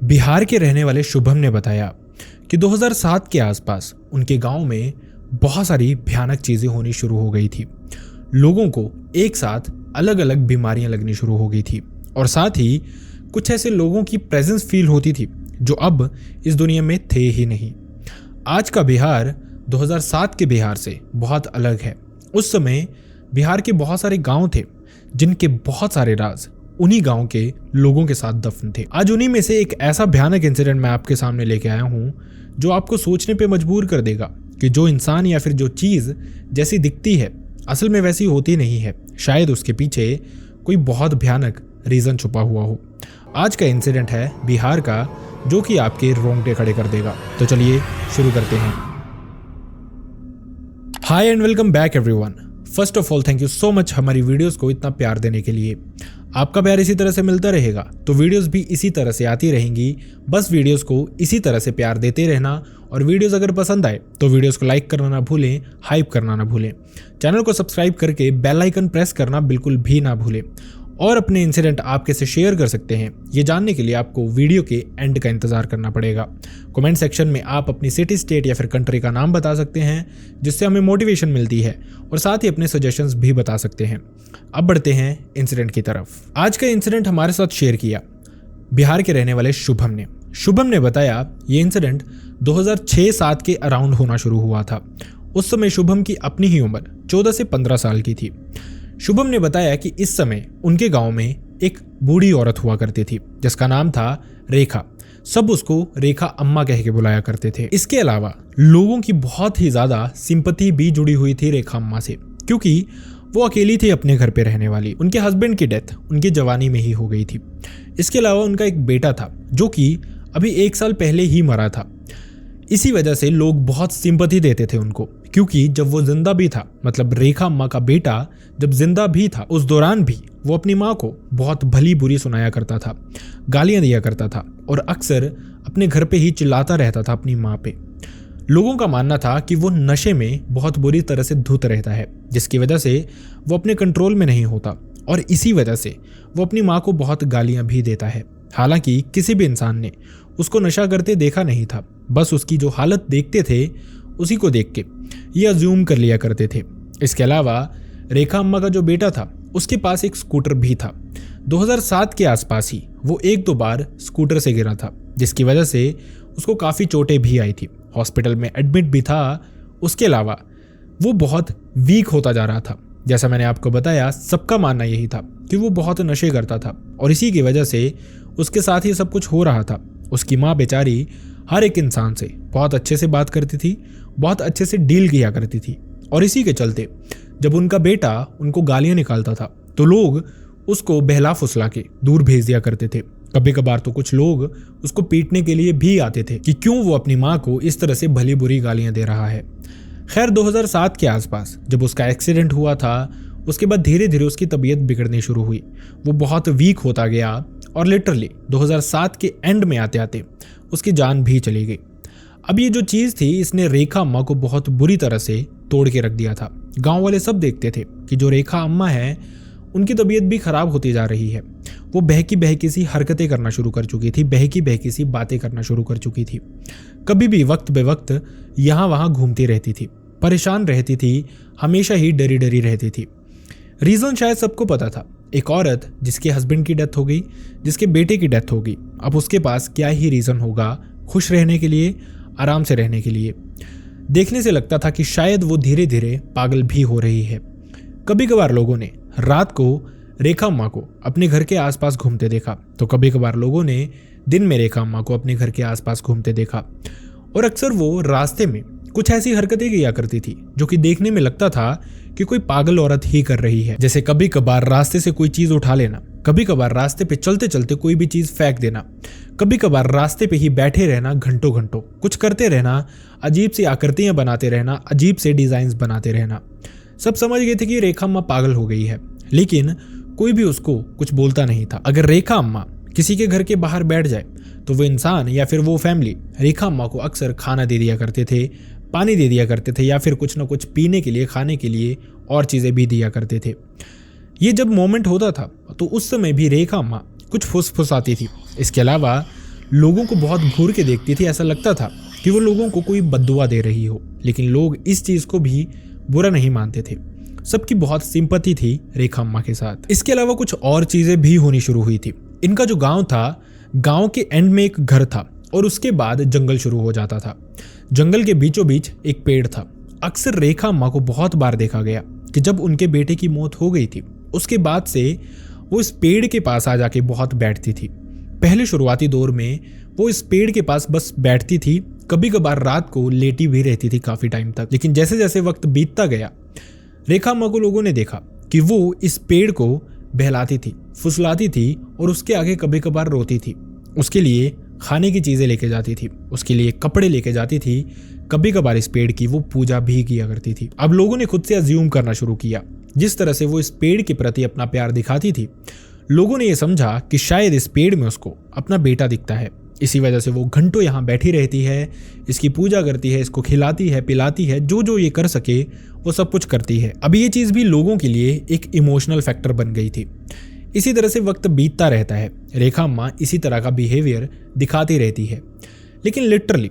बिहार के रहने वाले शुभम ने बताया कि 2007 के आसपास उनके गांव में बहुत सारी भयानक चीजें होनी शुरू हो गई थी। लोगों को एक साथ अलग अलग बीमारियां लगनी शुरू हो गई थी और साथ ही कुछ ऐसे लोगों की प्रेजेंस फील होती थी जो अब इस दुनिया में थे ही नहीं। आज का बिहार 2007 के बिहार से बहुत अलग है। उस समय बिहार के बहुत सारे गांव थे जिनके बहुत सारे राज उन्हीं गांव के लोगों के साथ दफन थे। आज उन्हीं में से एक ऐसा भयानक इंसिडेंट मैं आपके सामने लेके आया हूं जो आपको सोचने पे मजबूर कर देगा कि जो इंसान या फिर जो चीज जैसी दिखती है असल में वैसी होती नहीं है। शायद उसके पीछे कोई बहुत भयानक रीजन छुपा हुआ हो। आज का इंसिडेंट है बिहार का, जो कि आपके रोंगटे खड़े कर देगा। तो चलिए शुरू करते हैं। Hi and welcome back everyone. First of all thank you so much हमारी वीडियोस को इतना प्यार देने के लिए। आपका प्यार इसी तरह से मिलता रहेगा तो वीडियोस भी इसी तरह से आती रहेंगी। बस वीडियोस को इसी तरह से प्यार देते रहना और वीडियोस अगर पसंद आए तो वीडियोस को लाइक करना ना भूलें, हाइप करना ना भूलें, चैनल को सब्सक्राइब करके बेल आइकन प्रेस करना बिल्कुल भी ना भूलें और अपने इंसिडेंट आप कैसे शेयर कर सकते हैं ये जानने के लिए आपको वीडियो के एंड का इंतजार करना पड़ेगा। कमेंट सेक्शन में आप अपनी सिटी, स्टेट या फिर कंट्री का नाम बता सकते हैं जिससे हमें मोटिवेशन मिलती है और साथ ही अपने सजेशंस भी बता सकते हैं। अब बढ़ते हैं इंसिडेंट की तरफ। आज का इंसिडेंट हमारे साथ शेयर किया बिहार के रहने वाले शुभम ने। शुभम ने बताया ये इंसिडेंट 2006-07 के अराउंड होना शुरू हुआ था। उस समय शुभम की अपनी ही उम्र 14 से 15 साल की थी। शुभम ने बताया कि इस समय उनके गांव में एक बूढ़ी औरत हुआ करती थी जिसका नाम था रेखा। सब उसको रेखा अम्मा कह के बुलाया करते थे। इसके अलावा लोगों की बहुत ही ज्यादा सिंपैथी भी जुड़ी हुई थी रेखा अम्मा से, क्योंकि वो अकेली थी अपने घर पे रहने वाली। उनके हस्बैंड की डेथ उनकी जवानी में ही हो गई थी। इसके अलावा उनका एक बेटा था जो कि अभी 1 साल पहले ही मरा था। इसी वजह से लोग बहुत सिंपैथी देते थे उनको, क्योंकि जब वो जिंदा भी था, मतलब रेखा अम्मा का बेटा जब जिंदा भी था, उस दौरान भी वो अपनी माँ को बहुत भली बुरी सुनाया करता था, गालियां दिया करता था और अक्सर अपने घर पे ही चिल्लाता रहता था अपनी माँ पे। लोगों का मानना था कि वो नशे में बहुत बुरी तरह से धुत रहता है, जिसकी वजह से वो अपने कंट्रोल में नहीं होता और इसी वजह से वो अपनी माँ को बहुत गालियां भी देता है। हालांकि किसी भी इंसान ने उसको नशा करते देखा नहीं था, बस उसकी जो हालत देखते थे उसी को देख के ये अज्यूम कर लिया करते थे। इसके अलावा रेखा अम्मा का जो बेटा था उसके पास एक स्कूटर भी था। 2007 के आसपास ही वो 1-2 बार स्कूटर से गिरा था, जिसकी वजह से उसको काफ़ी चोटें भी आई थी। हॉस्पिटल में एडमिट भी था। उसके अलावा वो बहुत वीक होता जा रहा था। जैसा मैंने आपको बताया, सबका मानना यही था कि वो बहुत नशे करता था और इसी की वजह से उसके साथ ही सब कुछ हो रहा था। उसकी माँ बेचारी हर एक इंसान से बहुत अच्छे से बात करती थी, बहुत अच्छे से डील किया करती थी और इसी के चलते जब उनका बेटा उनको गालियां निकालता था तो लोग उसको बहला फुसला के दूर भेज दिया करते थे। कभी कभार तो कुछ लोग उसको पीटने के लिए भी आते थे कि क्यों वो अपनी माँ को इस तरह से भली बुरी गालियां दे रहा है। खैर 2007 के आसपास जब उसका एक्सीडेंट हुआ था, उसके बाद धीरे धीरे उसकी तबीयत बिगड़नी शुरू हुई। वो बहुत वीक होता गया और लिटरली 2007 के एंड में आते आते उसकी जान भी चली गई। अब ये जो चीज़ थी इसने रेखा अम्मा को बहुत बुरी तरह से तोड़ के रख दिया था। गांव वाले सब देखते थे कि जो रेखा अम्मा है उनकी तबीयत भी खराब होती जा रही है। वो बहकी बहकी सी हरकतें करना शुरू कर चुकी थी, बहकी बहकी सी बातें करना शुरू कर चुकी थी। कभी भी वक्त बे वक्त यहाँ वहाँ घूमती रहती थी, परेशान रहती थी, हमेशा ही डरी डरी रहती थी। रीज़न शायद सबको पता था। एक औरत जिसके हस्बैंड की डेथ हो गई, जिसके बेटे की डेथ हो गई, अब उसके पास क्या ही रीज़न होगा खुश रहने के लिए, आराम से रहने के लिए। देखने से लगता था कि शायद वो धीरे धीरे पागल भी हो रही है। कभी कभार लोगों ने रात को रेखा अम्मा को अपने घर के आसपास घूमते देखा तो कभी कभार लोगों ने दिन में रेखा अम्मा को अपने घर के आसपास घूमते देखा और अक्सर वो रास्ते में कुछ ऐसी हरकतें किया करती थी जो कि देखने में लगता था कि कोई पागल औरत ही कर रही है। जैसे कभी कभार रास्ते से कोई चीज उठा लेना, कभी कभार रास्ते पे चलते चलते कोई भी चीज फेंक देना, कभी कभार रास्ते पे ही बैठे रहना घंटों घंटों, कुछ करते रहना, अजीब सी आकृतियां बनाते रहना, अजीब से डिजाइन बनाते रहना। सब समझ गए थे कि रेखा अम्मा पागल हो गई है, लेकिन कोई भी उसको कुछ बोलता नहीं था। अगर रेखा अम्मा किसी के घर के बाहर बैठ जाए तो वो इंसान या फिर वो फैमिली रेखा अम्मा को अक्सर खाना दे दिया करते थे, पानी दे दिया करते थे या फिर कुछ ना कुछ पीने के लिए, खाने के लिए और चीज़ें भी दिया करते थे। ये जब मोमेंट होता था तो उस समय भी रेखा अम्मा कुछ फुसफुसाती थी। इसके अलावा लोगों को बहुत घूर के देखती थी। ऐसा लगता था कि वो लोगों को कोई बद्दुआ दे रही हो, लेकिन लोग इस चीज़ को भी बुरा नहीं मानते थे। सबकी बहुत सिंपैथी थी रेखा अम्मा के साथ। इसके अलावा कुछ और चीज़ें भी होनी शुरू हुई थी। इनका जो गांव था, गांव के एंड में एक घर था और उसके बाद जंगल शुरू हो जाता था। जंगल के बीचों बीच एक पेड़ था। अक्सर रेखा अम्मा को बहुत बार देखा गया कि जब उनके बेटे की मौत हो गई थी, उसके बाद से वो इस पेड़ के पास आ जाके बहुत बैठती थी। पहले शुरुआती दौर में वो इस पेड़ के पास बस बैठती थी, कभी कभार रात को लेटी भी रहती थी काफ़ी टाइम तक। लेकिन जैसे जैसे वक्त बीतता गया, रेखा अम्मा को लोगों ने देखा कि वो इस पेड़ को बहलाती थी, फुसलाती थी और उसके आगे कभी कभार रोती थी। उसके लिए खाने की चीज़ें लेके जाती थी, उसके लिए कपड़े लेके जाती थी, कभी कभार इस पेड़ की वो पूजा भी किया करती थी। अब लोगों ने खुद से अज्यूम करना शुरू किया। जिस तरह से वो इस पेड़ के प्रति अपना प्यार दिखाती थी, लोगों ने ये समझा कि शायद इस पेड़ में उसको अपना बेटा दिखता है। इसी वजह से वो घंटों यहाँ बैठी रहती है, इसकी पूजा करती है, इसको खिलाती है, पिलाती है, जो जो ये कर सके वो सब कुछ करती है। अब ये चीज़ भी लोगों के लिए एक इमोशनल फैक्टर बन गई थी। इसी तरह से वक्त बीतता रहता है, रेखा अम्मा इसी तरह का बिहेवियर दिखाती रहती है। लेकिन लिटरली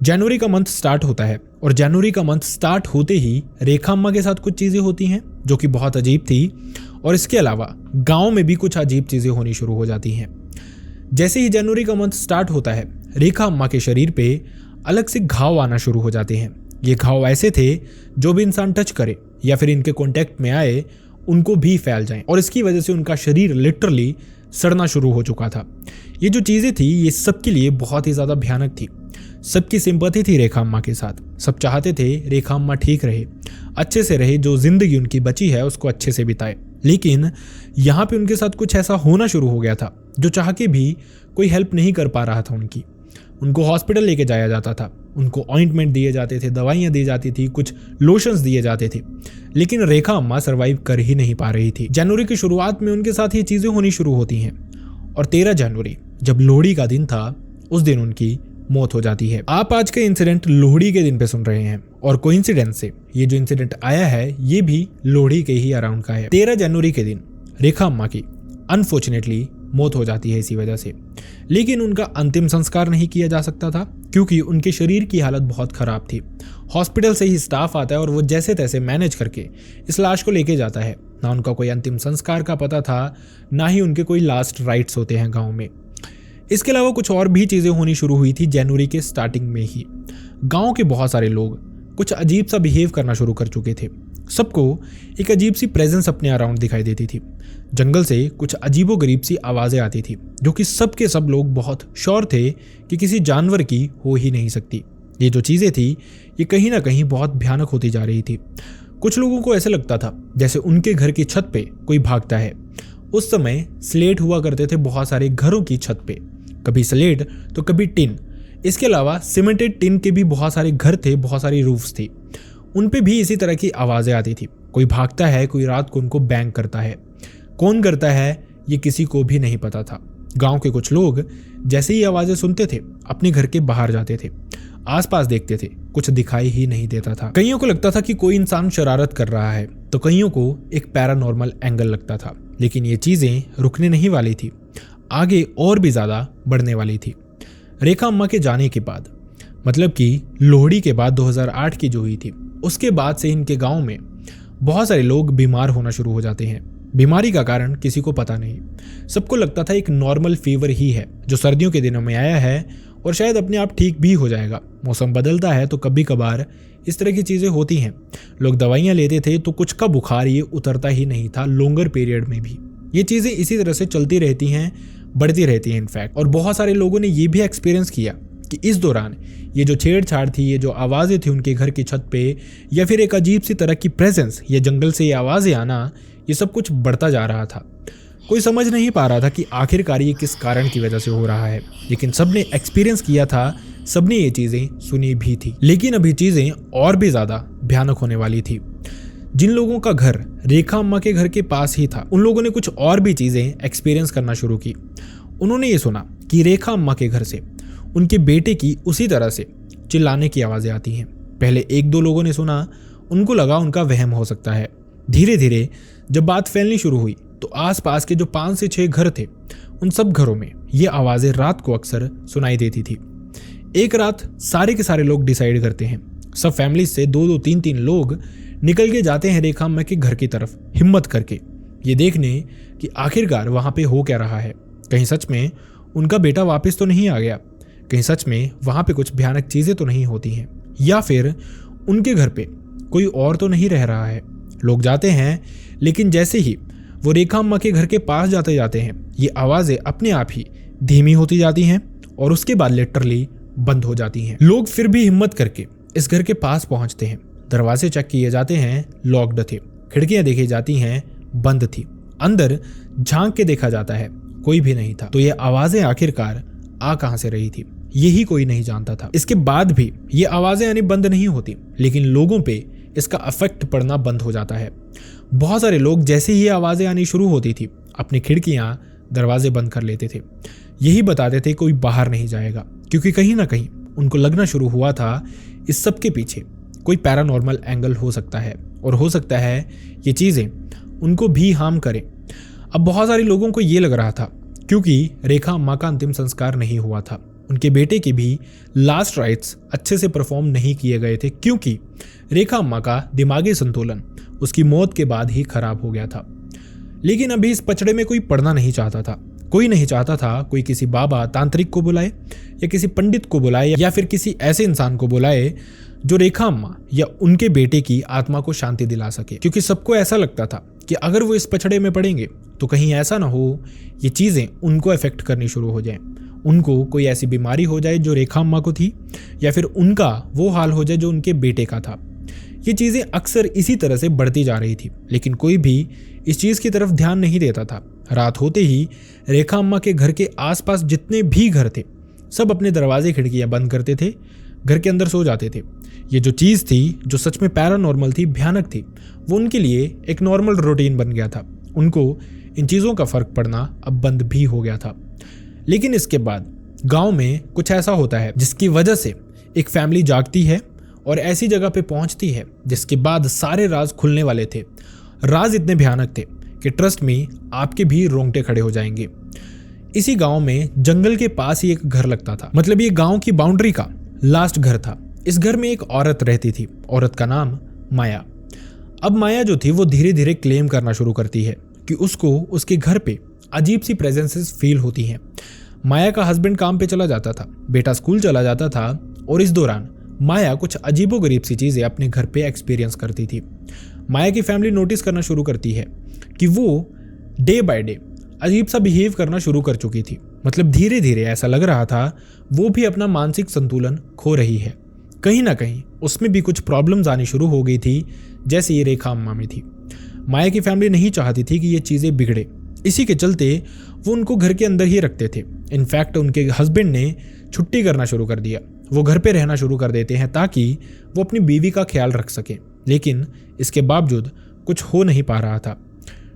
जनवरी का मंथ स्टार्ट होता है और जनवरी का मंथ स्टार्ट होते ही रेखा अम्मा के साथ कुछ चीज़ें होती हैं जो कि बहुत अजीब थी। और इसके अलावा गांव में भी कुछ अजीब चीज़ें होनी शुरू हो जाती हैं। जैसे ही जनवरी का मंथ स्टार्ट होता है, रेखा अम्मा के शरीर पे अलग से घाव आना शुरू हो जाते हैं। ये घाव ऐसे थे जो भी इंसान टच करे या फिर इनके कांटेक्ट में आए उनको भी फैल जाएं, और इसकी वजह से उनका शरीर लिटरली सड़ना शुरू हो चुका था। ये जो चीज़ें थी ये सबके लिए बहुत ही ज़्यादा भयानक थी। सबकी सिंपैथी थी रेखा अम्मा के साथ। सब चाहते थे रेखा अम्मा ठीक रहे, अच्छे से रहे, जो जिंदगी उनकी बची है उसको अच्छे से बिताए। लेकिन यहाँ पे उनके साथ कुछ ऐसा होना शुरू हो गया था जो चाह के भी कोई हेल्प नहीं कर पा रहा था उनकी। उनको हॉस्पिटल लेके जाया जाता था, उनको ऑइंटमेंट दिए जाते थे, दवाइयाँ दी जाती थी, कुछ लोशंस दिए जाते थे, लेकिन रेखा अम्मा सरवाइव कर ही नहीं पा रही थी। जनवरी की शुरुआत में उनके साथ ये चीज़ें होनी शुरू होती हैं और 13 जनवरी जब लोहड़ी का दिन था, उस दिन उनकी मौत हो जाती है। आप आज का इंसिडेंट लोहड़ी के दिन पे सुन रहे हैं और कोइंसिडेंस से ये जो इंसिडेंट आया है ये भी लोहड़ी के ही अराउंड का है। 13 जनवरी के दिन रेखा अम्मा की अनफॉर्चुनेटली मौत हो जाती है इसी वजह से। लेकिन उनका अंतिम संस्कार नहीं किया जा सकता था क्योंकि उनके शरीर की हालत बहुत खराब थी। हॉस्पिटल से ही स्टाफ आता है और वो जैसे तैसे मैनेज करके इस लाश को लेके जाता है। ना उनका कोई अंतिम संस्कार का पता था, ना ही उनके कोई लास्ट राइट्स होते हैं गाँव में। इसके अलावा कुछ और भी चीज़ें होनी शुरू हुई थी जनवरी के स्टार्टिंग में ही। गांव के बहुत सारे लोग कुछ अजीब सा बिहेव करना शुरू कर चुके थे। सबको एक अजीब सी प्रेजेंस अपने अराउंड दिखाई देती थी। जंगल से कुछ अजीबोगरीब सी आवाज़ें आती थी जो कि सब के सब लोग बहुत श्योर थे कि किसी जानवर की हो ही नहीं सकती। ये जो चीज़ें थी ये कहीं ना कहीं बहुत भयानक होती जा रही थी। कुछ लोगों को ऐसे लगता था जैसे उनके घर की छत पे कोई भागता है। उस समय स्लेट हुआ करते थे बहुत सारे घरों की छत पे, कभी स्लेट तो कभी टिन। इसके अलावा सीमेंटेड टिन के भी बहुत सारे घर थे, बहुत सारी रूफ्स थी। उन पे भी इसी तरह की आवाज़ें आती थी। कोई भागता है, कोई रात को उनको बैंग करता है। कौन करता है ये किसी को भी नहीं पता था। गांव के कुछ लोग जैसे ही आवाज़ें सुनते थे अपने घर के बाहर जाते थे, आसपास देखते थे, कुछ दिखाई ही नहीं देता था। कईयों को लगता था कि कोई इंसान शरारत कर रहा है, तो कईयों को एक पैरानॉर्मल एंगल लगता था। लेकिन ये चीज़ें रुकने नहीं वाली थी, आगे और भी ज़्यादा बढ़ने वाली थी। रेखा अम्मा के जाने के बाद, मतलब कि लोहड़ी के बाद 2008 की जो हुई थी, उसके बाद से इनके गांव में बहुत सारे लोग बीमार होना शुरू हो जाते हैं। बीमारी का कारण किसी को पता नहीं। सबको लगता था एक नॉर्मल फीवर ही है जो सर्दियों के दिनों में आया है और शायद अपने आप ठीक भी हो जाएगा। मौसम बदलता है तो कभी कभार इस तरह की चीज़ें होती हैं। लोग दवाइयाँ लेते थे तो कुछ का बुखार ये उतरता ही नहीं था, लॉन्गर पीरियड में भी। ये चीज़ें इसी तरह से चलती रहती हैं, बढ़ती रहती हैं इनफैक्ट। और बहुत सारे लोगों ने ये भी एक्सपीरियंस किया कि इस दौरान ये जो छेड़छाड़ थी, ये जो आवाज़ें थी उनके घर की छत पे, या फिर एक अजीब सी तरह की प्रेजेंस, ये जंगल से ये आवाज़ें आना, ये सब कुछ बढ़ता जा रहा था। कोई समझ नहीं पा रहा था कि आखिरकार ये किस कारण की वजह से हो रहा है, लेकिन सबने एक्सपीरियंस किया था, सबने ये चीज़ें सुनी भी थी। लेकिन अभी चीज़ें और भी ज़्यादा भयानक होने वाली थी। जिन लोगों का घर रेखा अम्मा के घर के पास ही था, उन लोगों ने कुछ और भी चीज़ें एक्सपीरियंस करना शुरू की। उन्होंने ये सुना कि रेखा अम्मा के घर से उनके बेटे की उसी तरह से चिल्लाने की आवाज़ें आती हैं। पहले 1-2 लोगों ने सुना, उनको लगा उनका वहम हो सकता है। धीरे धीरे जब बात फैलनी शुरू हुई तो आसपास के जो 5 से 6 घर थे, उन सब घरों में ये आवाज़ें रात को अक्सर सुनाई देती थी। एक रात सारे के सारे लोग डिसाइड करते हैं, सब फैमिली से 2-2, 3-3 लोग निकल के जाते हैं रेखा अम्मा के घर की तरफ, हिम्मत करके ये देखने कि आखिरकार वहाँ पे हो क्या रहा है। कहीं सच में उनका बेटा वापस तो नहीं आ गया, कहीं सच में वहाँ पे कुछ भयानक चीज़ें तो नहीं होती हैं, या फिर उनके घर पे कोई और तो नहीं रह रहा है। लोग जाते हैं, लेकिन जैसे ही वो रेखा अम्मा के घर के पास जाते जाते हैं, ये आवाज़ें अपने आप ही धीमी होती जाती हैं और उसके बाद लिटरली बंद हो जाती हैं। लोग फिर भी हिम्मत करके इस घर के पास पहुंचते हैं। दरवाजे चेक किए जाते हैं, लॉक्ड थे। खिड़कियां देखी जाती हैं, बंद थी। अंदर झांक के देखा जाता है, कोई भी नहीं था। तो ये आवाज़ें आखिरकार आ कहां से रही थी, यही कोई नहीं जानता था। इसके बाद भी ये आवाज़ें आनी बंद नहीं होती, लेकिन लोगों पे इसका अफेक्ट पड़ना बंद हो जाता है। बहुत सारे लोग जैसे ही ये आवाज़ें आनी शुरू होती थी, अपनी खिड़कियां दरवाजे बंद कर लेते थे। यही बताते थे कोई बाहर नहीं जाएगा, क्योंकि कहीं ना कहीं उनको लगना शुरू हुआ था इस सब के पीछे कोई पैरानॉर्मल एंगल हो सकता है, और हो सकता है ये चीज़ें उनको भी हार्म करें। अब बहुत सारे लोगों को ये लग रहा था, क्योंकि रेखा अम्मा का अंतिम संस्कार नहीं हुआ था, उनके बेटे के भी लास्ट राइट्स अच्छे से परफॉर्म नहीं किए गए थे, क्योंकि रेखा अम्मा का दिमागी संतुलन उसकी मौत के बाद ही खराब हो गया था। लेकिन अभी इस पचड़े में कोई पड़ना नहीं चाहता था। कोई नहीं चाहता था कोई किसी बाबा तांत्रिक को बुलाए, या किसी पंडित को बुलाए, या फिर किसी ऐसे इंसान को बुलाए जो रेखा अम्मा या उनके बेटे की आत्मा को शांति दिला सके। क्योंकि सबको ऐसा लगता था कि अगर वो इस पचड़े में पड़ेंगे तो कहीं ऐसा ना हो ये चीज़ें उनको अफेक्ट करनी शुरू हो जाएं, उनको कोई ऐसी बीमारी हो जाए जो रेखा अम्मा को थी, या फिर उनका वो हाल हो जाए जो उनके बेटे का था। ये चीज़ें अक्सर इसी तरह से बढ़ती जा रही थी, लेकिन कोई भी इस चीज़ की तरफ ध्यान नहीं देता था। रात होते ही रेखा अम्मा के घर के आसपास जितने भी घर थे, सब अपने दरवाजे खिड़कियां बंद करते थे, घर के अंदर सो जाते थे। ये जो चीज़ थी, जो सच में पैरानॉर्मल थी, भयानक थी, वो उनके लिए एक नॉर्मल रूटीन बन गया था। उनको इन चीज़ों का फर्क पड़ना अब बंद भी हो गया था। लेकिन इसके बाद गांव में कुछ ऐसा होता है जिसकी वजह से एक फैमिली जागती है और ऐसी जगह पे पहुंचती है जिसके बाद सारे राज खुलने वाले थे। राज इतने भयानक थे कि ट्रस्ट में आपके भी रोंगटे खड़े हो जाएंगे। इसी गांव में जंगल के पास ही एक घर लगता था, मतलब ये गांव की बाउंड्री का लास्ट घर था। इस घर में एक औरत रहती थी, औरत का नाम माया। अब माया जो थी वो धीरे धीरे क्लेम करना शुरू करती है कि उसको उसके घर पे अजीब सी प्रेजेंसेस फील होती हैं। माया का हस्बैंड काम पे चला जाता था, बेटा स्कूल चला जाता था, और इस दौरान माया कुछ अजीबोगरीब सी चीज़ें अपने घर पे एक्सपीरियंस करती थी। माया की फैमिली नोटिस करना शुरू करती है कि वो डे बाय डे अजीब सा बिहेव करना शुरू कर चुकी थी। मतलब धीरे धीरे ऐसा लग रहा था वो भी अपना मानसिक संतुलन खो रही है। कहीं ना कहीं उसमें भी कुछ प्रॉब्लम्स आनी शुरू हो गई थी, जैसे ये रेखा अम्मा में थी। माया की फैमिली नहीं चाहती थी कि ये चीज़ें बिगड़े, इसी के चलते वो उनको घर के अंदर ही रखते थे। इनफैक्ट उनके हस्बैंड ने छुट्टी करना शुरू कर दिया, वो घर पे रहना शुरू कर देते हैं ताकि वो अपनी बीवी का ख्याल रख सकें। लेकिन इसके बावजूद कुछ हो नहीं पा रहा था।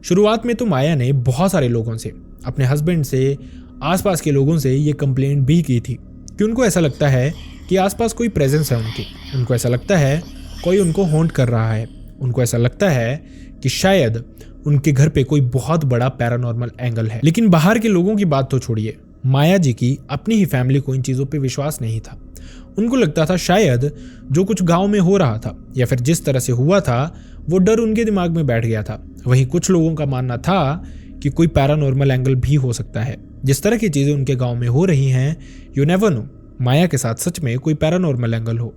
शुरुआत में तो माया ने बहुत सारे लोगों से, अपने हस्बैंड से, आसपास के लोगों से ये कंप्लेंट भी की थी कि उनको ऐसा लगता है कि आसपास कोई प्रेजेंस है उनकी, उनको ऐसा लगता है कोई उनको हॉन्ट कर रहा है, उनको ऐसा लगता है कि शायद उनके घर पे कोई बहुत बड़ा पैरानॉर्मल एंगल है। लेकिन बाहर के लोगों की बात तो छोड़िए, माया जी की अपनी ही फैमिली को इन चीज़ों पे विश्वास नहीं था। उनको लगता था शायद जो कुछ गांव में हो रहा था या फिर जिस तरह से हुआ था वो डर उनके दिमाग में बैठ गया था। वहीं कुछ लोगों का मानना था कि कोई पैरानॉर्मल एंगल भी हो सकता है। जिस तरह की चीज़ें उनके गांव में हो रही हैं, यू नेवर नो, माया के साथ सच में कोई पैरानॉर्मल एंगल हो।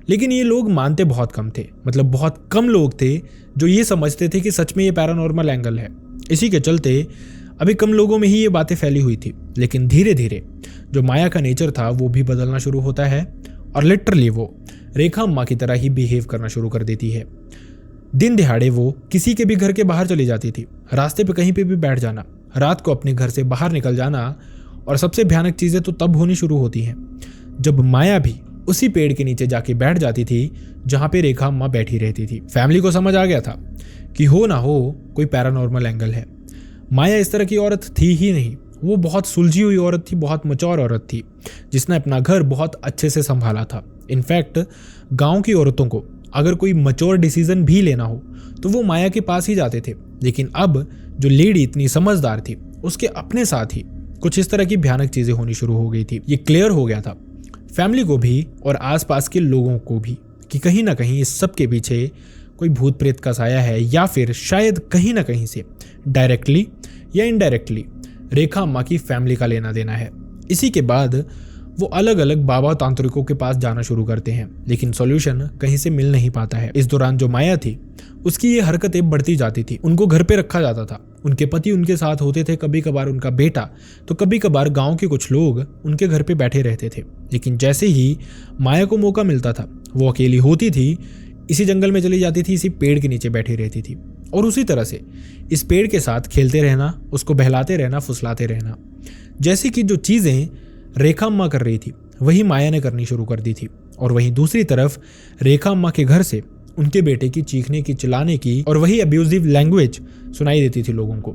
लेकिन ये लोग मानते बहुत कम थे, मतलब बहुत कम लोग थे जो ये समझते थे कि सच में ये पैरानॉर्मल एंगल है। इसी के चलते अभी कम लोगों में ही ये बातें फैली हुई थी। लेकिन धीरे धीरे जो माया का नेचर था वो भी बदलना शुरू होता है और लिटरली वो रेखा अम्मा की तरह ही बिहेव करना शुरू कर देती है। दिन दिहाड़े वो किसी के भी घर के बाहर चली जाती थी, रास्ते पे कहीं पे भी बैठ जाना, रात को अपने घर से बाहर निकल जाना। और सबसे भयानक चीज़ें तो तब होनी शुरू होती हैं जब माया भी उसी पेड़ के नीचे जाके बैठ जाती थी जहाँ पे रेखा अम्मा बैठी रहती थी। फैमिली को समझ आ गया था कि हो ना हो कोई पैरानॉर्मल एंगल है। माया इस तरह की औरत थी ही नहीं, वो बहुत सुलझी हुई औरत थी, बहुत मैच्योर औरत थी जिसने अपना घर बहुत अच्छे से संभाला था। इनफैक्ट गांव की औरतों को अगर कोई मैच्योर डिसीजन भी लेना हो तो वो माया के पास ही जाते थे। लेकिन अब जो लेडी इतनी समझदार थी, उसके अपने साथ ही कुछ इस तरह की भयानक चीजें होनी शुरू हो गई थी। ये क्लियर हो गया था फैमिली को भी और आसपास के लोगों को भी कि कहीं ना कहीं इस सब के पीछे कोई भूत प्रेत का साया है, या फिर शायद कहीं ना कहीं से डायरेक्टली या इनडायरेक्टली रेखा अम्मा की फैमिली का लेना देना है। इसी के बाद वो अलग अलग बाबा तांत्रिकों के पास जाना शुरू करते हैं, लेकिन सॉल्यूशन कहीं से मिल नहीं पाता है। इस दौरान जो माया थी उसकी ये हरकतें बढ़ती जाती थी। उनको घर पे रखा जाता था, उनके पति उनके साथ होते थे, कभी कभार उनका बेटा, तो कभी कभार गांव के कुछ लोग उनके घर पे बैठे रहते थे। लेकिन जैसे ही माया को मौका मिलता था वो अकेली होती थी, इसी जंगल में चली जाती थी, इसी पेड़ के नीचे बैठी रहती थी और उसी तरह से इस पेड़ के साथ खेलते रहना, उसको बहलाते रहना, फुसलाते रहना। जैसे कि जो चीज़ें रेखा अम्मा कर रही थी वही माया ने करनी शुरू कर दी थी। और वहीं दूसरी तरफ रेखा अम्मा के घर से उनके बेटे की चीखने की, चिल्लाने की और वही अब्यूजिव लैंग्वेज सुनाई देती थी लोगों को।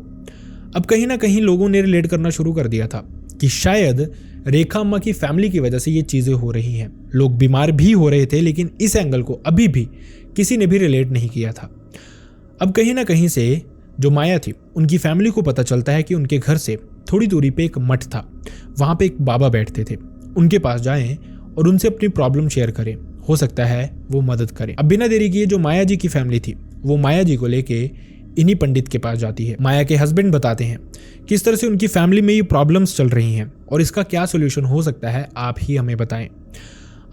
अब कहीं ना कहीं लोगों ने रिलेट करना शुरू कर दिया था कि शायद रेखा अम्मा की फैमिली की वजह से ये चीज़ें हो रही हैं। लोग बीमार भी हो रहे थे, लेकिन इस एंगल को अभी भी किसी ने भी रिलेट नहीं किया था। अब कहीं ना कहीं से जो माया थी उनकी फैमिली को पता चलता है कि उनके घर से थोड़ी दूरी पे एक मठ था, वहाँ पे एक बाबा बैठते थे। उनके पास जाएं और उनसे अपनी प्रॉब्लम शेयर करें, हो सकता है वो मदद करें। अब बिना देरी किए जो माया जी की फैमिली थी वो माया जी को लेके इन्हीं पंडित के पास जाती है। माया के हस्बैंड बताते हैं किस तरह से उनकी फैमिली में ये प्रॉब्लम्स चल रही हैं और इसका क्या सोल्यूशन हो सकता है, आप ही हमें बताएं।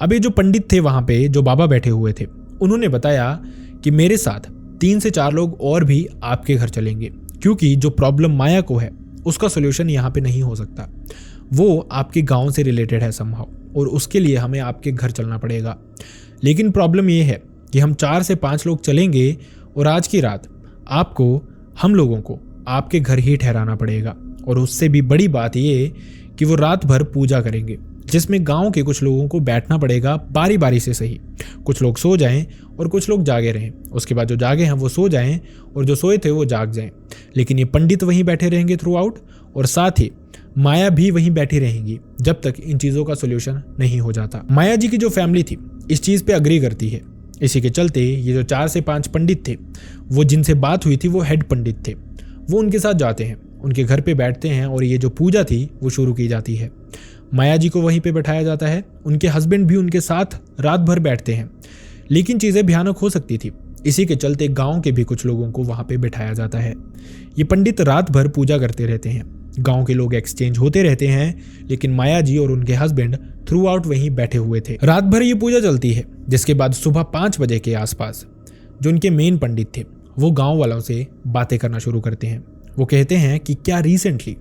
अब ये जो पंडित थे वहाँ पे, जो बाबा बैठे हुए थे, उन्होंने बताया कि मेरे साथ 3 से 4 लोग और भी आपके घर चलेंगे, क्योंकि जो प्रॉब्लम माया को है उसका सोल्यूशन यहाँ पे नहीं हो सकता। वो आपके गांव से रिलेटेड है समहाउ, और उसके लिए हमें आपके घर चलना पड़ेगा। लेकिन प्रॉब्लम ये है कि हम 4 से 5 लोग चलेंगे और आज की रात आपको, हम लोगों को आपके घर ही ठहराना पड़ेगा। और उससे भी बड़ी बात ये कि वो रात भर पूजा करेंगे, जिसमें गांव के कुछ लोगों को बैठना पड़ेगा बारी बारी से। सही, कुछ लोग सो जाएं और कुछ लोग जागे रहें। उसके बाद जो जागे हैं वो सो जाएं और जो सोए थे वो जाग जाएं। लेकिन ये पंडित वहीं बैठे रहेंगे थ्रू आउट, और साथ ही माया भी वहीं बैठी रहेंगी जब तक इन चीज़ों का सोल्यूशन नहीं हो जाता। माया जी की जो फैमिली थी इस चीज़ पे अग्री करती है। इसी के चलते ये जो 4 से 5 पंडित थे, वो जिनसे बात हुई थी वो हेड पंडित थे, वो उनके साथ जाते हैं, उनके घर पे बैठते हैं और ये जो पूजा थी वो शुरू की जाती है। माया जी को वहीं पे बैठाया जाता है, उनके हस्बैंड भी उनके साथ रात भर बैठते हैं। लेकिन चीज़ें भयानक हो सकती थी, इसी के चलते गांव के भी कुछ लोगों को वहाँ पे बैठाया जाता है। ये पंडित रात भर पूजा करते रहते हैं, गांव के लोग एक्सचेंज होते रहते हैं, लेकिन माया जी और उनके हस्बैंड थ्रू आउट वहीं बैठे हुए थे। रात भर ये पूजा चलती है, जिसके बाद सुबह 5 बजे के आसपास जो उनके मेन पंडित थे वो गाँव वालों से बातें करना शुरू करते हैं। वो कहते हैं कि क्या रिसेंटली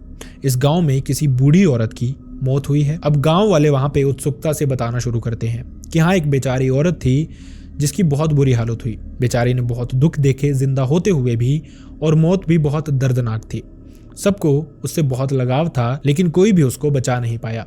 इस गाँव में किसी बूढ़ी औरत की मौत हुई है। अब गाँव वाले वहाँ पे उत्सुकता से बताना शुरू करते हैं कि हाँ, एक बेचारी औरत थी जिसकी बहुत बुरी हालत हुई। बेचारी ने बहुत दुख देखे जिंदा होते हुए भी, और मौत भी बहुत दर्दनाक थी। सबको उससे बहुत लगाव था, लेकिन कोई भी उसको बचा नहीं पाया।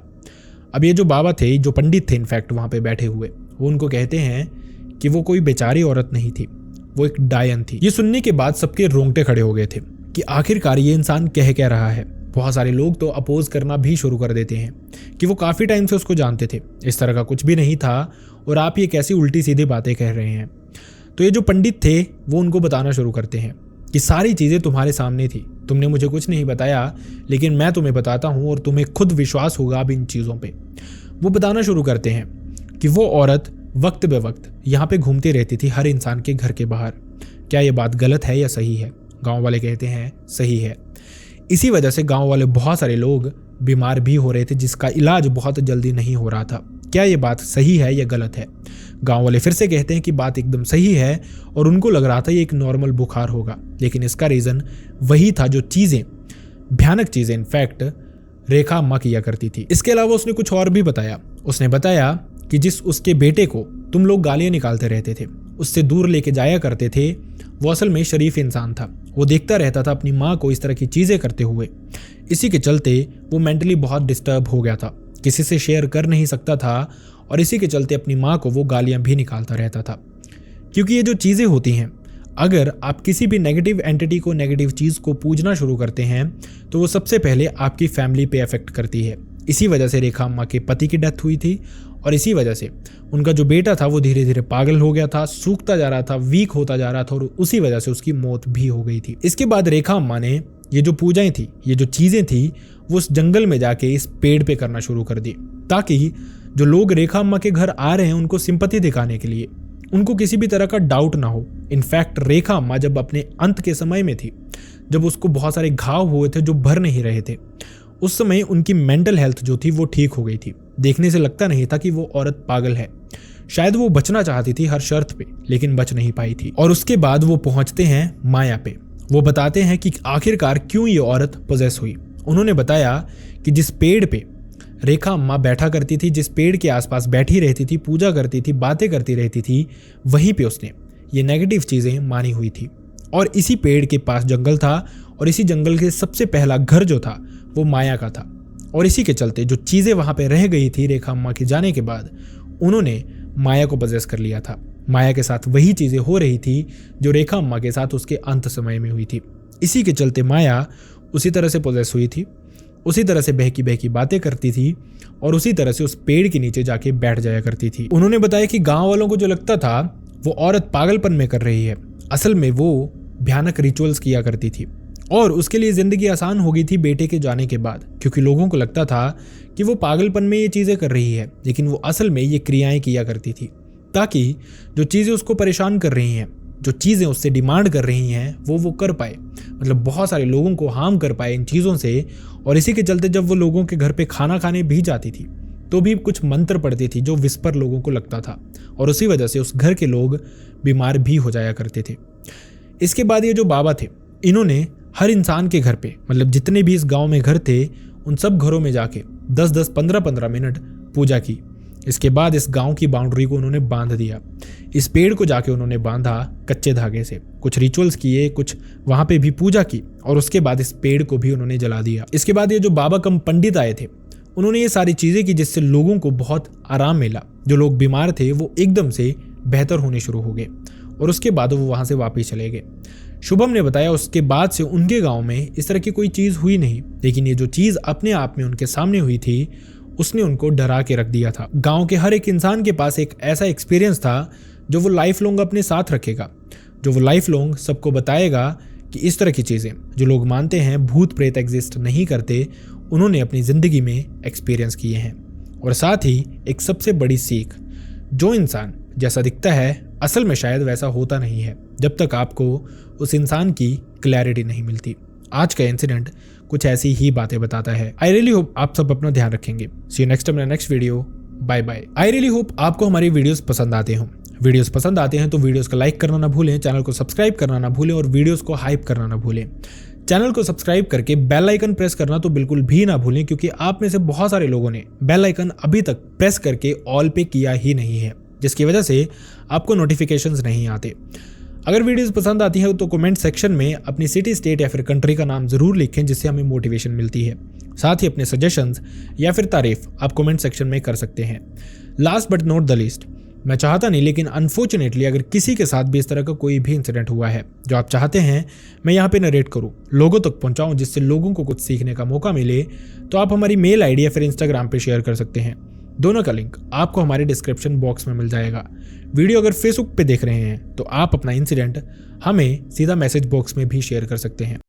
अब ये जो बाबा थे, जो पंडित थे इनफैक्ट वहाँ पे बैठे हुए, वो उनको कहते हैं कि वो कोई बेचारी औरत नहीं थी, वो एक डायन थी। ये सुनने के बाद सबके रोंगटे खड़े हो गए थे कि आखिरकार ये इंसान कह रहा है। बहुत सारे लोग तो अपोज करना भी शुरू कर देते हैं कि वो काफ़ी टाइम से उसको जानते थे, इस तरह का कुछ भी नहीं था, और आप ये कैसी उल्टी सीधी बातें कह रहे हैं। तो ये जो पंडित थे वो उनको बताना शुरू करते हैं कि सारी चीज़ें तुम्हारे सामने थी, तुमने मुझे कुछ नहीं बताया, लेकिन मैं तुम्हें बताता हूँ और तुम्हें खुद विश्वास होगा अब इन चीज़ों पे। वो बताना शुरू करते हैं कि वो औरत वक्त बे वक्त यहाँ पे घूमती रहती थी हर इंसान के घर के बाहर। क्या ये बात गलत है या सही है? गाँव वाले कहते हैं सही है। इसी वजह से गाँव वाले बहुत सारे लोग बीमार भी हो रहे थे, जिसका इलाज बहुत जल्दी नहीं हो रहा था। क्या ये बात सही है या गलत है? गांव वाले फिर से कहते हैं कि बात एकदम सही है, और उनको लग रहा था ये एक नॉर्मल बुखार होगा, लेकिन इसका रीज़न वही था जो चीज़ें, भयानक चीज़ें इनफैक्ट रेखा अम्मा किया करती थी। इसके अलावा उसने कुछ और भी बताया। उसने बताया कि जिस उसके बेटे को तुम लोग गालियाँ निकालते रहते थे, उससे दूर लेके जाया करते थे, वो असल में शरीफ इंसान था। वो देखता रहता था अपनी माँ को इस तरह की चीज़ें करते हुए। इसी के चलते वो मेंटली बहुत डिस्टर्ब हो गया था, किसी से शेयर कर नहीं सकता था, और इसी के चलते अपनी माँ को वो गालियाँ भी निकालता रहता था। क्योंकि ये जो चीज़ें होती हैं, अगर आप किसी भी नेगेटिव एंटिटी को, नेगेटिव चीज़ को पूजना शुरू करते हैं तो वो सबसे पहले आपकी फैमिली पे अफेक्ट करती है। इसी वजह से रेखा अम्मा के पति की डेथ हुई थी और इसी वजह से उनका जो बेटा था वो धीरे धीरे पागल हो गया था, सूखता जा रहा था, वीक होता जा रहा था और उसी वजह से उसकी मौत भी हो गई थी। इसके बाद रेखा अम्मा ने ये जो पूजाएं थी, ये जो चीजें थी, वो उस जंगल में जाके इस पेड़ पे करना शुरू कर दी, ताकि जो लोग रेखा अम्मा के घर आ रहे हैं उनको सिंपैथी दिखाने के लिए उनको किसी भी तरह का डाउट ना हो। इनफैक्ट रेखा अम्मा जब अपने अंत के समय में थी, जब उसको बहुत सारे घाव हुए थे जो भर नहीं रहे थे, उस समय उनकी मेंटल हेल्थ जो थी वो ठीक हो गई थी। देखने से लगता नहीं था कि वो औरत पागल है। शायद वो बचना चाहती थी हर शर्त पे, लेकिन बच नहीं पाई थी। और उसके बाद वो पहुंचते हैं माया पे। वो बताते हैं कि आखिरकार क्यों ये औरत पोजेस हुई। उन्होंने बताया कि जिस पेड़ पे रेखा अम्मा बैठा करती थी, जिस पेड़ के आसपास बैठी रहती थी, पूजा करती थी, बातें करती रहती थी, वहीं पे उसने ये नेगेटिव चीज़ें मानी हुई थी। और इसी पेड़ के पास जंगल था और इसी जंगल के सबसे पहला घर जो था वो माया का था। और इसी के चलते जो चीज़ें वहाँ पे रह गई थी रेखा अम्मा के जाने के बाद, उन्होंने माया को पोजेस कर लिया था। माया के साथ वही चीज़ें हो रही थी जो रेखा अम्मा के साथ उसके अंत समय में हुई थी। इसी के चलते माया उसी तरह से पोजेस हुई थी, उसी तरह से बहकी बहकी बातें करती थी और उसी तरह से उस पेड़ के नीचे जाके बैठ जाया करती थी। उन्होंने बताया कि गांव वालों को जो लगता था वो औरत पागलपन में कर रही है, असल में वो भयानक रिचुअल्स किया करती थी और उसके लिए ज़िंदगी आसान हो गई थी बेटे के जाने के बाद, क्योंकि लोगों को लगता था कि वो पागलपन में ये चीज़ें कर रही है, लेकिन वो असल में ये क्रियाएं किया करती थी ताकि जो चीज़ें उसको परेशान कर रही हैं, जो चीज़ें उससे डिमांड कर रही हैं, वो कर पाए, मतलब बहुत सारे लोगों को हार्म कर पाए इन चीज़ों से। और इसी के चलते जब वो लोगों के घर पे खाना खाने भी जाती थी तो भी कुछ मंत्र पढ़ती थी जो विस्पर लोगों को लगता था और उसी वजह से उस घर के लोग बीमार भी हो जाया करते थे। इसके बाद ये जो बाबा थे, इन्होंने हर इंसान के घर पे, मतलब जितने भी इस गांव में घर थे, उन सब घरों में जाके 10-10, 15-15 मिनट पूजा की। इसके बाद इस गांव की बाउंड्री को उन्होंने बांध दिया। इस पेड़ को जाके उन्होंने बांधा कच्चे धागे से, कुछ रिचुअल्स किए, कुछ वहां पे भी पूजा की और उसके बाद इस पेड़ को भी उन्होंने जला दिया। इसके बाद ये जो बाबा कम पंडित आए थे, उन्होंने ये सारी चीजें की जिससे लोगों को बहुत आराम मिला। जो लोग बीमार थे वो एकदम से बेहतर होने शुरू हो गए और उसके बाद वो वहां से वापस चले गए। शुभम ने बताया उसके बाद से उनके गांव में इस तरह की कोई चीज़ हुई नहीं, लेकिन ये जो चीज़ अपने आप में उनके सामने हुई थी उसने उनको डरा के रख दिया था। गांव के हर एक इंसान के पास एक ऐसा एक्सपीरियंस था जो वो लाइफ लॉन्ग अपने साथ रखेगा, जो वो लाइफ लॉन्ग सबको बताएगा कि इस तरह की चीज़ें जो लोग मानते हैं भूत प्रेत एग्जिस्ट नहीं करते, उन्होंने अपनी ज़िंदगी में एक्सपीरियंस किए हैं। और साथ ही एक सबसे बड़ी सीख, जो इंसान जैसा दिखता है असल में शायद वैसा होता नहीं है जब तक आपको उस इंसान की क्लैरिटी नहीं मिलती। आज का इंसिडेंट कुछ ऐसी ही बातें बताता है। आई रियली होप आप सब अपना ध्यान रखेंगे। See you next time in next video. Bye bye. I really hope आपको हमारी वीडियोस पसंद आते हों। वीडियोस पसंद आते हैं तो वीडियोस को लाइक करना ना भूलें, चैनल को सब्सक्राइब करना ना भूलें और वीडियोस को हाइप करना ना भूलें। चैनल को सब्सक्राइब करके बेल आइकन प्रेस करना तो बिल्कुल भी ना भूलें, क्योंकि आप में से बहुत सारे लोगों ने बेल आइकन अभी तक प्रेस करके ऑल पे किया ही नहीं है, जिसकी वजह से आपको नोटिफिकेशंस नहीं आते। अगर वीडियोस पसंद आती है तो कमेंट सेक्शन में अपनी सिटी, स्टेट या फिर कंट्री का नाम जरूर लिखें, जिससे हमें मोटिवेशन मिलती है। साथ ही अपने सजेशंस या फिर तारीफ आप कमेंट सेक्शन में कर सकते हैं। Last but not the least, मैं चाहता नहीं लेकिन अनफॉर्चुनेटली अगर किसी के साथ भी इस तरह का कोई भी इंसिडेंट हुआ है जो आप चाहते हैं मैं यहाँ पे नरेट करूँ, लोगों तक पहुँचाऊँ, जिससे लोगों को कुछ सीखने का मौका मिले, तो आप हमारी मेल आईडी या फिर इंस्टाग्राम पे शेयर कर सकते हैं। दोनों का लिंक आपको हमारे डिस्क्रिप्शन बॉक्स में मिल जाएगा। वीडियो अगर फेसबुक पे देख रहे हैं तो आप अपना इंसिडेंट हमें सीधा मैसेज बॉक्स में भी शेयर कर सकते हैं।